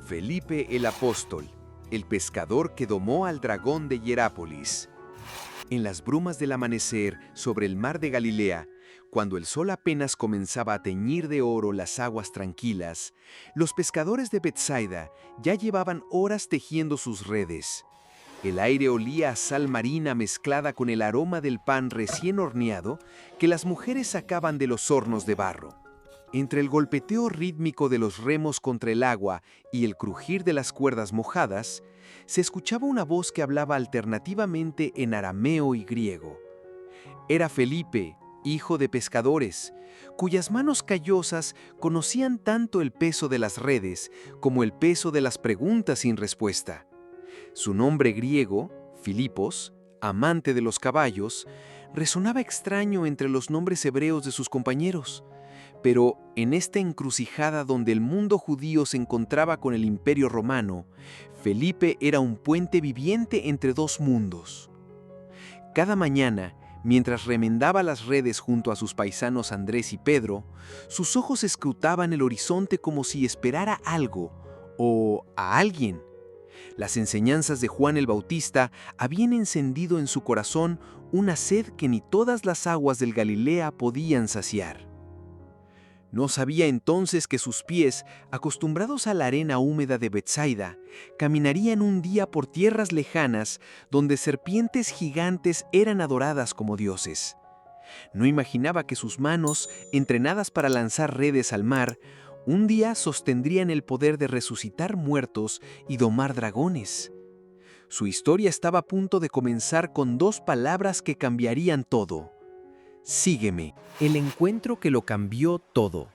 Felipe el Apóstol, el pescador que domó al dragón de Hierápolis. En las brumas del amanecer sobre el mar de Galilea, cuando el sol apenas comenzaba a teñir de oro las aguas tranquilas, los pescadores de Betsaida ya llevaban horas tejiendo sus redes. El aire olía a sal marina mezclada con el aroma del pan recién horneado que las mujeres sacaban de los hornos de barro. Entre el golpeteo rítmico de los remos contra el agua y el crujir de las cuerdas mojadas, se escuchaba una voz que hablaba alternativamente en arameo y griego. Era Felipe, hijo de pescadores, cuyas manos callosas conocían tanto el peso de las redes como el peso de las preguntas sin respuesta. Su nombre griego, Filipos, amante de los caballos, resonaba extraño entre los nombres hebreos de sus compañeros. Pero en esta encrucijada donde el mundo judío se encontraba con el Imperio Romano, Felipe era un puente viviente entre dos mundos. Cada mañana, mientras remendaba las redes junto a sus paisanos Andrés y Pedro, sus ojos escrutaban el horizonte como si esperara algo o a alguien. Las enseñanzas de Juan el Bautista habían encendido en su corazón una sed que ni todas las aguas del Galilea podían saciar. No sabía entonces que sus pies, acostumbrados a la arena húmeda de Betsaida, caminarían un día por tierras lejanas donde serpientes gigantes eran adoradas como dioses. No imaginaba que sus manos, entrenadas para lanzar redes al mar, un día sostendrían el poder de resucitar muertos y domar dragones. Su historia estaba a punto de comenzar con dos palabras que cambiarían todo. Sígueme. El encuentro que lo cambió todo.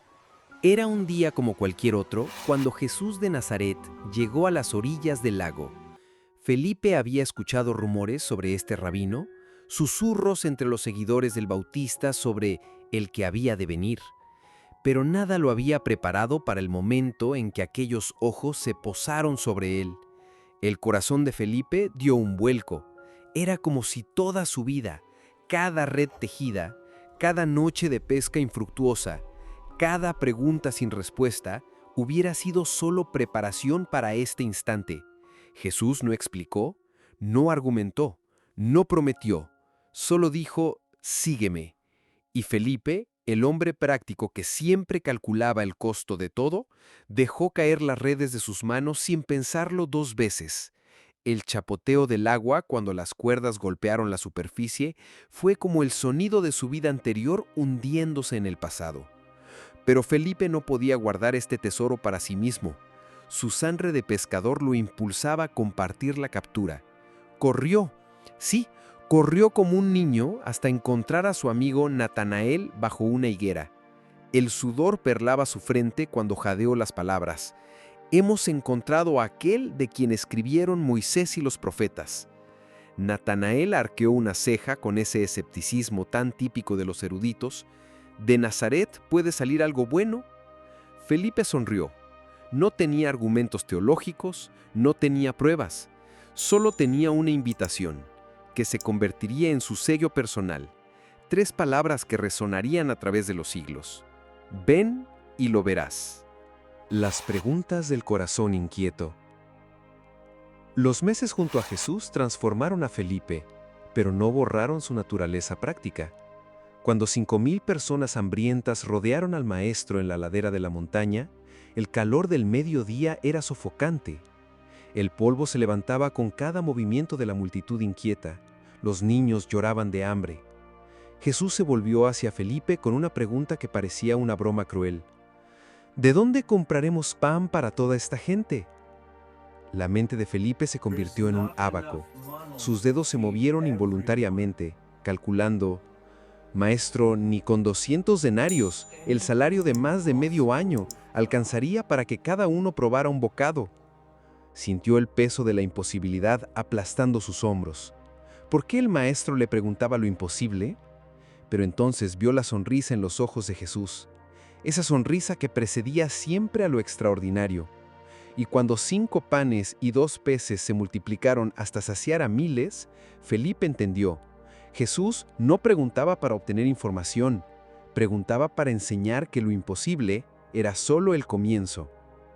Era un día como cualquier otro cuando Jesús de Nazaret llegó a las orillas del lago. Felipe había escuchado rumores sobre este rabino, susurros entre los seguidores del Bautista sobre el que había de venir, pero nada lo había preparado para el momento en que aquellos ojos se posaron sobre él. El corazón de Felipe dio un vuelco. Era como si toda su vida, cada red tejida, cada noche de pesca infructuosa, cada pregunta sin respuesta, hubiera sido solo preparación para este instante. Jesús no explicó, no argumentó, no prometió, solo dijo, sígueme. Y Felipe, el hombre práctico que siempre calculaba el costo de todo, dejó caer las redes de sus manos sin pensarlo dos veces. El chapoteo del agua cuando las cuerdas golpearon la superficie fue como el sonido de su vida anterior hundiéndose en el pasado. Pero Felipe no podía guardar este tesoro para sí mismo. Su sangre de pescador lo impulsaba a compartir la captura. Corrió, sí, corrió como un niño hasta encontrar a su amigo Natanael bajo una higuera. El sudor perlaba su frente cuando jadeó las palabras. Hemos encontrado a aquel de quien escribieron Moisés y los profetas. Natanael arqueó una ceja con ese escepticismo tan típico de los eruditos. ¿De Nazaret puede salir algo bueno? Felipe sonrió. No tenía argumentos teológicos, no tenía pruebas. Solo tenía una invitación, que se convertiría en su sello personal. 3 palabras que resonarían a través de los siglos. Ven y lo verás. Las preguntas del corazón inquieto. Los meses junto a Jesús transformaron a Felipe, pero no borraron su naturaleza práctica. Cuando 5,000 personas hambrientas rodearon al Maestro en la ladera de la montaña, el calor del mediodía era sofocante. El polvo se levantaba con cada movimiento de la multitud inquieta. Los niños lloraban de hambre. Jesús se volvió hacia Felipe con una pregunta que parecía una broma cruel. ¿De dónde compraremos pan para toda esta gente? La mente de Felipe se convirtió en un ábaco. Sus dedos se movieron involuntariamente, calculando: Maestro, ni con 200 denarios, el salario de más de medio año, alcanzaría para que cada uno probara un bocado. Sintió el peso de la imposibilidad aplastando sus hombros. ¿Por qué el maestro le preguntaba lo imposible? Pero entonces vio la sonrisa en los ojos de Jesús. Esa sonrisa que precedía siempre a lo extraordinario. Y cuando 5 panes y 2 peces se multiplicaron hasta saciar a miles, Felipe entendió. Jesús no preguntaba para obtener información, preguntaba para enseñar que lo imposible era solo el comienzo.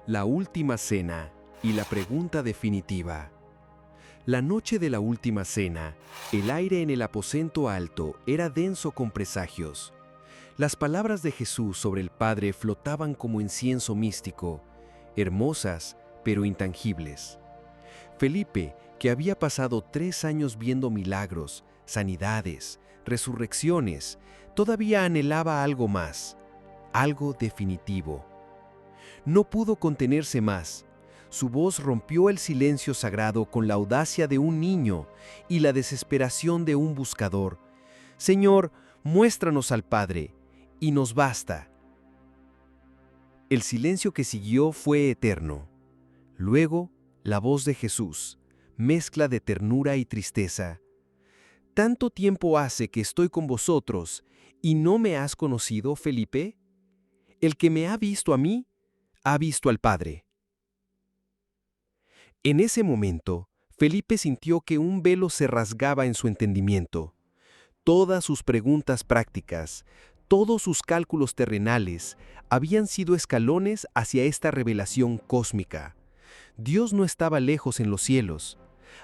La última cena. Y la pregunta definitiva. La noche de la última cena, el aire en el aposento alto era denso con presagios. Las palabras de Jesús sobre el Padre flotaban como incienso místico, hermosas pero intangibles. Felipe, que había pasado 3 años viendo milagros, sanidades, resurrecciones, todavía anhelaba algo más, algo definitivo. No pudo contenerse más. Su voz rompió el silencio sagrado con la audacia de un niño y la desesperación de un buscador. Señor, muéstranos al Padre, y nos basta. El silencio que siguió fue eterno. Luego, la voz de Jesús, mezcla de ternura y tristeza. ¿Tanto tiempo hace que estoy con vosotros y no me has conocido, Felipe? El que me ha visto a mí, ha visto al Padre. En ese momento, Felipe sintió que un velo se rasgaba en su entendimiento. Todas sus preguntas prácticas, todos sus cálculos terrenales, habían sido escalones hacia esta revelación cósmica. Dios no estaba lejos en los cielos.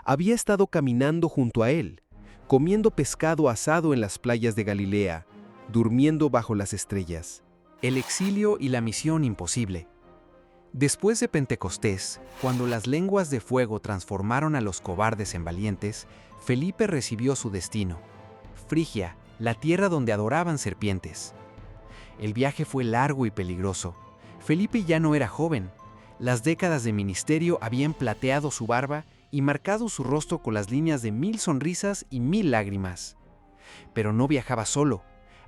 Había estado caminando junto a él, comiendo pescado asado en las playas de Galilea, durmiendo bajo las estrellas. El exilio y la misión imposible. Después de Pentecostés, cuando las lenguas de fuego transformaron a los cobardes en valientes, Felipe recibió su destino: Frigia, la tierra donde adoraban serpientes. El viaje fue largo y peligroso. Felipe ya no era joven. Las décadas de ministerio habían plateado su barba y marcado su rostro con las líneas de 1000 sonrisas y 1000 lágrimas. Pero no viajaba solo.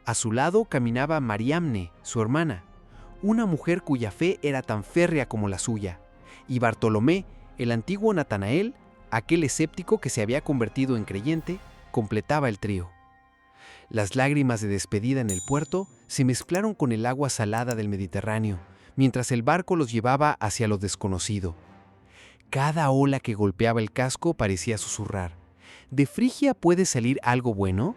A su lado caminaba Mariamne, su hermana, una mujer cuya fe era tan férrea como la suya, y Bartolomé, el antiguo Natanael, aquel escéptico que se había convertido en creyente, completaba el trío. Las lágrimas de despedida en el puerto se mezclaron con el agua salada del Mediterráneo, mientras el barco los llevaba hacia lo desconocido. Cada ola que golpeaba el casco parecía susurrar: ¿de Frigia puede salir algo bueno?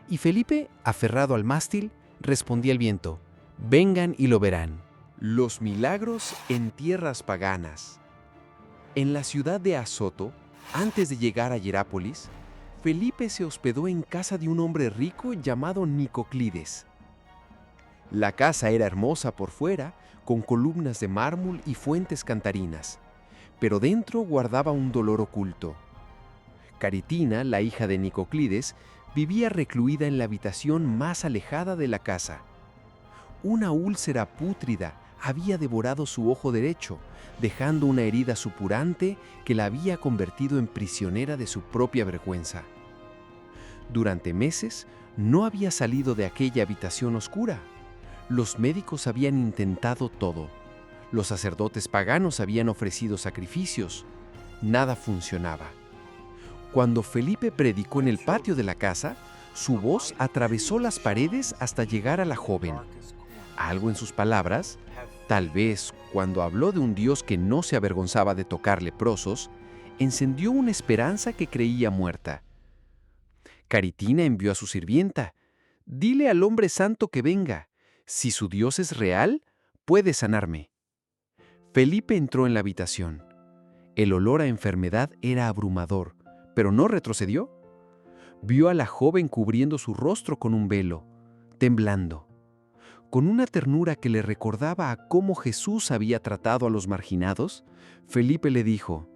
Y Felipe, aferrado al mástil, respondía al viento: vengan y lo verán. Los milagros en tierras paganas. En la ciudad de Azoto, antes de llegar a Hierápolis, Felipe se hospedó en casa de un hombre rico llamado Nicoclides. La casa era hermosa por fuera, con columnas de mármol y fuentes cantarinas, pero dentro guardaba un dolor oculto. Caritina, la hija de Nicoclides, vivía recluida en la habitación más alejada de la casa. Una úlcera pútrida había devorado su ojo derecho, dejando una herida supurante que la había convertido en prisionera de su propia vergüenza. Durante meses no había salido de aquella habitación oscura. Los médicos habían intentado todo. Los sacerdotes paganos habían ofrecido sacrificios. Nada funcionaba. Cuando Felipe predicó en el patio de la casa, su voz atravesó las paredes hasta llegar a la joven. Algo en sus palabras, tal vez cuando habló de un Dios que no se avergonzaba de tocar leprosos, encendió una esperanza que creía muerta. Caritina envió a su sirvienta: dile al hombre santo que venga. Si su Dios es real, puede sanarme. Felipe entró en la habitación. El olor a enfermedad era abrumador, pero no retrocedió. Vio a la joven cubriendo su rostro con un velo, temblando. Con una ternura que le recordaba a cómo Jesús había tratado a los marginados, Felipe le dijo: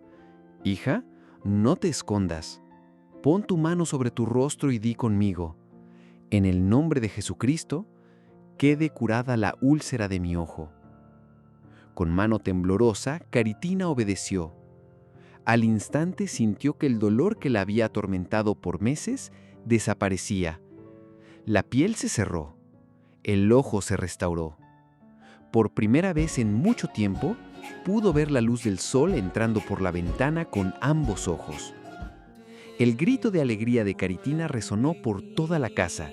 hija, no te escondas. Pon tu mano sobre tu rostro y di conmigo: en el nombre de Jesucristo, quede curada la úlcera de mi ojo. Con mano temblorosa, Caritina obedeció. Al instante sintió que el dolor que la había atormentado por meses desaparecía. La piel se cerró. El ojo se restauró. Por primera vez en mucho tiempo, pudo ver la luz del sol entrando por la ventana con ambos ojos. El grito de alegría de Caritina resonó por toda la casa.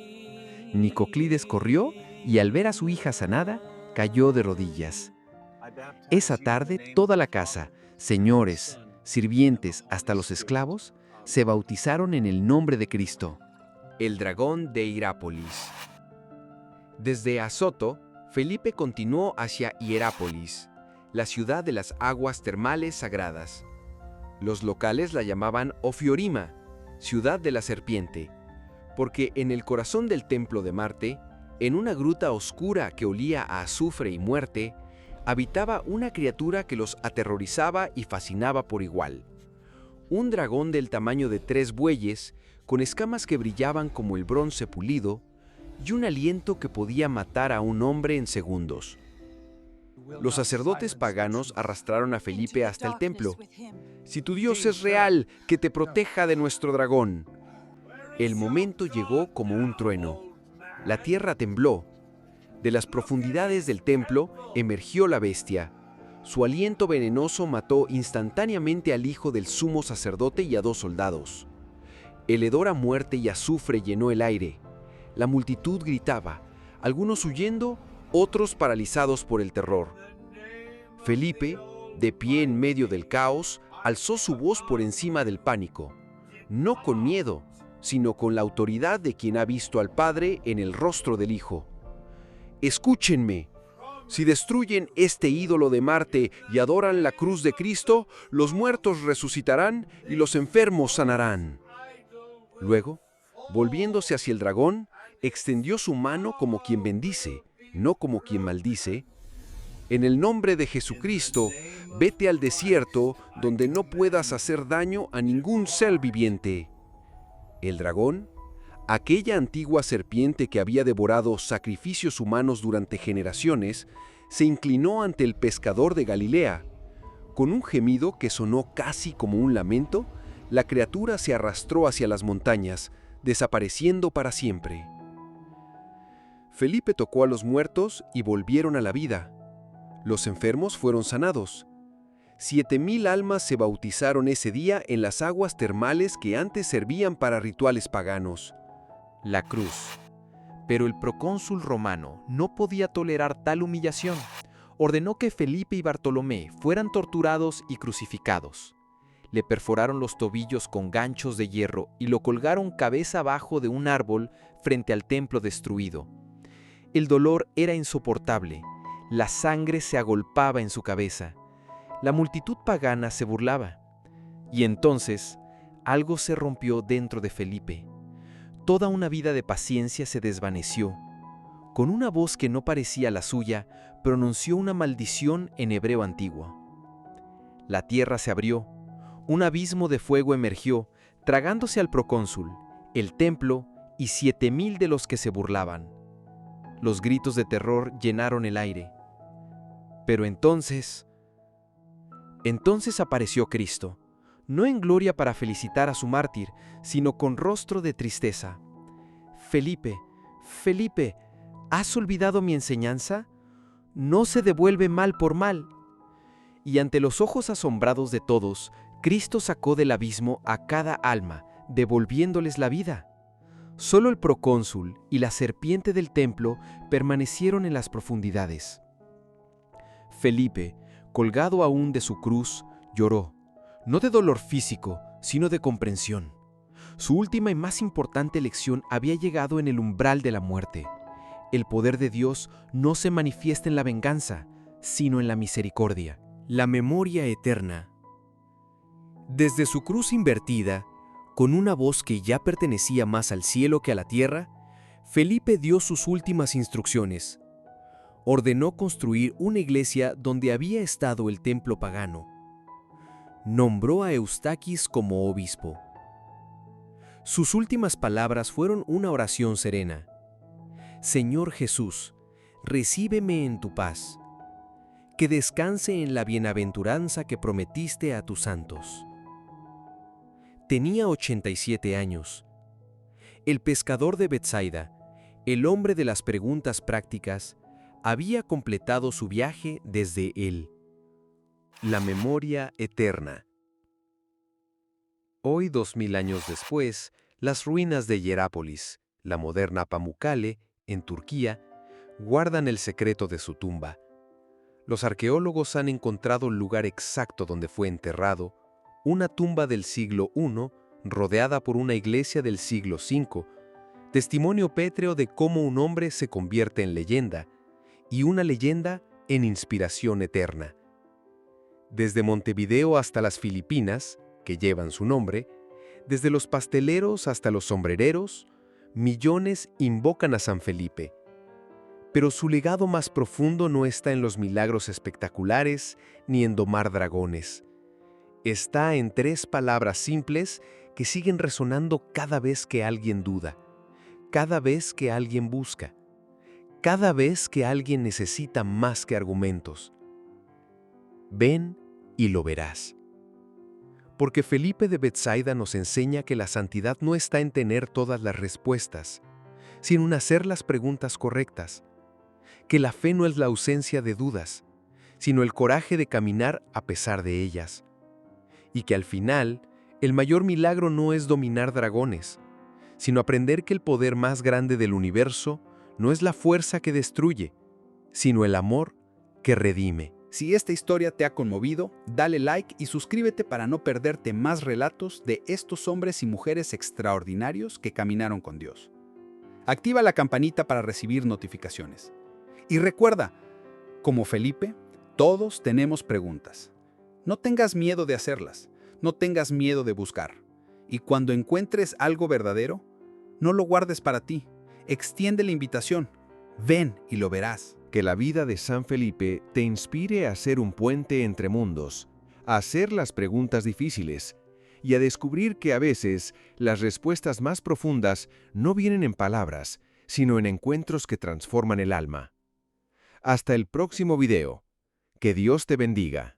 Nicoclides corrió y al ver a su hija sanada, cayó de rodillas. Esa tarde, toda la casa, señores, sirvientes, hasta los esclavos, se bautizaron en el nombre de Cristo. El dragón de Hierápolis. Desde Azoto, Felipe continuó hacia Hierápolis. la ciudad de las aguas termales sagradas. Los locales la llamaban Ofiorima, ciudad de la serpiente, porque en el corazón del templo de Marte, en una gruta oscura que olía a azufre y muerte, habitaba una criatura que los aterrorizaba y fascinaba por igual. Un dragón del tamaño de 3 bueyes, con escamas que brillaban como el bronce pulido, y un aliento que podía matar a un hombre en segundos. Los sacerdotes paganos arrastraron a Felipe hasta el templo. «Si tu Dios es real, que te proteja de nuestro dragón». El momento llegó como un trueno. La tierra tembló. De las profundidades del templo emergió la bestia. Su aliento venenoso mató instantáneamente al hijo del sumo sacerdote y a 2 soldados. El hedor a muerte y azufre llenó el aire. La multitud gritaba, algunos huyendo, otros paralizados por el terror. Felipe, de pie en medio del caos, alzó su voz por encima del pánico, no con miedo, sino con la autoridad de quien ha visto al Padre en el rostro del Hijo. «Escúchenme. Si destruyen este ídolo de Marte y adoran la cruz de Cristo, los muertos resucitarán y los enfermos sanarán». Luego, volviéndose hacia el dragón, extendió su mano como quien bendice, no como quien maldice. «En el nombre de Jesucristo, vete al desierto donde no puedas hacer daño a ningún ser viviente». El dragón, aquella antigua serpiente que había devorado sacrificios humanos durante generaciones, se inclinó ante el pescador de Galilea. Con un gemido que sonó casi como un lamento, la criatura se arrastró hacia las montañas, desapareciendo para siempre. Felipe tocó a los muertos y volvieron a la vida. Los enfermos fueron sanados. 7,000 almas se bautizaron ese día en las aguas termales que antes servían para rituales paganos. La cruz. Pero el procónsul romano no podía tolerar tal humillación. Ordenó que Felipe y Bartolomé fueran torturados y crucificados. Le perforaron los tobillos con ganchos de hierro y lo colgaron cabeza abajo de un árbol frente al templo destruido. El dolor era insoportable. La sangre se agolpaba en su cabeza. La multitud pagana se burlaba. Y entonces, algo se rompió dentro de Felipe. Toda una vida de paciencia se desvaneció. Con una voz que no parecía la suya, pronunció una maldición en hebreo antiguo. La tierra se abrió. Un abismo de fuego emergió, tragándose al procónsul, el templo y 7,000 de los que se burlaban. Los gritos de terror llenaron el aire. Pero entonces apareció Cristo, no en gloria para felicitar a su mártir, sino con rostro de tristeza. «Felipe, Felipe, ¿has olvidado mi enseñanza? No se devuelve mal por mal». Y ante los ojos asombrados de todos, Cristo sacó del abismo a cada alma, devolviéndoles la vida. Solo el procónsul y la serpiente del templo permanecieron en las profundidades. Felipe, colgado aún de su cruz, lloró, no de dolor físico, sino de comprensión. Su última y más importante lección había llegado en el umbral de la muerte. El poder de Dios no se manifiesta en la venganza, sino en la misericordia. La memoria eterna. Desde su cruz invertida, con una voz que ya pertenecía más al cielo que a la tierra, Felipe dio sus últimas instrucciones. Ordenó construir una iglesia donde había estado el templo pagano. Nombró a Eustaquis como obispo. Sus últimas palabras fueron una oración serena. «Señor Jesús, recíbeme en tu paz. Que descanse en la bienaventuranza que prometiste a tus santos». Tenía 87 años. El pescador de Betsaida, el hombre de las preguntas prácticas, había completado su viaje desde él. La memoria eterna. Hoy, 2000 años después, las ruinas de Hierápolis, la moderna Pamukkale, en Turquía, guardan el secreto de su tumba. Los arqueólogos han encontrado el lugar exacto donde fue enterrado, una tumba del siglo I rodeada por una iglesia del siglo V, testimonio pétreo de cómo un hombre se convierte en leyenda, y una leyenda en inspiración eterna. Desde Montevideo hasta las Filipinas, que llevan su nombre, desde los pasteleros hasta los sombrereros, millones invocan a San Felipe. Pero su legado más profundo no está en los milagros espectaculares ni en domar dragones. Está en 3 palabras simples que siguen resonando cada vez que alguien duda, cada vez que alguien busca, cada vez que alguien necesita más que argumentos. Ven y lo verás. Porque Felipe de Betsaida nos enseña que la santidad no está en tener todas las respuestas, sino en hacer las preguntas correctas. Que la fe no es la ausencia de dudas, sino el coraje de caminar a pesar de ellas. Y que al final, el mayor milagro no es dominar dragones, sino aprender que el poder más grande del universo no es la fuerza que destruye, sino el amor que redime. Si esta historia te ha conmovido, dale like y suscríbete para no perderte más relatos de estos hombres y mujeres extraordinarios que caminaron con Dios. Activa la campanita para recibir notificaciones. Y recuerda, como Felipe, todos tenemos preguntas. No tengas miedo de hacerlas, no tengas miedo de buscar. Y cuando encuentres algo verdadero, no lo guardes para ti, extiende la invitación. Ven y lo verás. Que la vida de San Felipe te inspire a ser un puente entre mundos, a hacer las preguntas difíciles y a descubrir que a veces las respuestas más profundas no vienen en palabras, sino en encuentros que transforman el alma. Hasta el próximo video. Que Dios te bendiga.